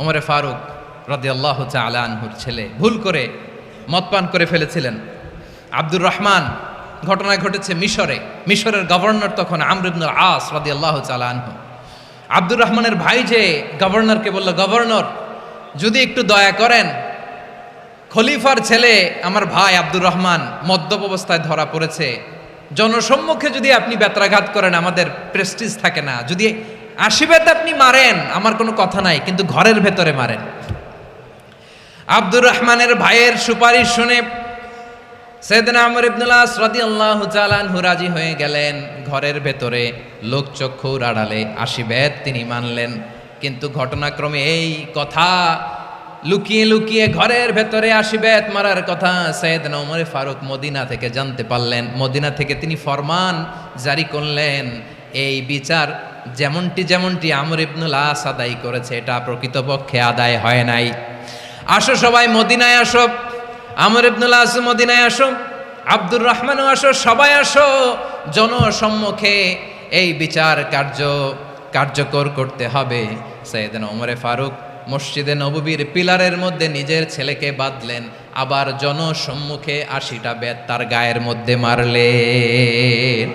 ওমরে ফারুক রাদিয়াল্লাহু তাআলা আনহুর ছেলে ভুল করে মদ পান করে ফেলেছিলেন। আব্দুর রহমান, ঘটনা ঘটেছে মিশরে। মিশরের গভর্নর তখন আমর ইবনুল আস রাদিয়াল্লাহু তাআলা আনহু। আব্দুর রহমানের ভাই যে গভর্নরকে বলল, গভর্নর যদি একটু দয়া করেন, খলিফার ছেলে আমার ভাই আব্দুর রহমান মদ্যপ অবস্থায় ধরা পড়েছে, জনসম্মুখে যদি আপনি বেত্রাঘাত করেন আমাদের প্রেস্টিজ থাকে না, যদি আশীর্বাদ আপনি মারেন আমার কোনো কথা নাই, কিন্তু ঘরের ভেতরে মারেন। আব্দুর রহমানের ভাইয়ের সুপারিশ শুনে সাইয়েদনা আমর ইবনুল আস রাদিয়াল্লাহু তাআলা আনহু রাজি হয়ে গেলেন। ঘরের ভেতরে লোকচক্ষুর আড়ালে আশীর্বাদ তিনি মানলেন। কিন্তু ঘটনাক্রমে এই কথা লুকিয়ে লুকিয়ে ঘরের ভেতরে আশীর্বাদ মারার কথা সাইয়েদনা ওমর ফারুক মদিনা থেকে জানতে পারলেন। মদিনা থেকে তিনি ফরমান জারি করলেন, এই বিচার যেমনটি আমর ইবনুল আস আদায় করেছে এটা প্রকৃতপক্ষে আদায় হয় নাই। আসো সবাই মদিনায় আসো, আমর ইবনুল আস মদিনায় আসো, আব্দুর রহমানও আসো, সবাই আসো, জনসম্মুখে এই বিচার কার্যকর করতে হবে। সাইয়েদনা ওমর ফারুক মসজিদে নববীর পিলারের মধ্যে নিজের ছেলেকে বাঁধলেন, আবার জনসম্মুখে ৮০টা বেত তার গায়ের মধ্যে মারলেন।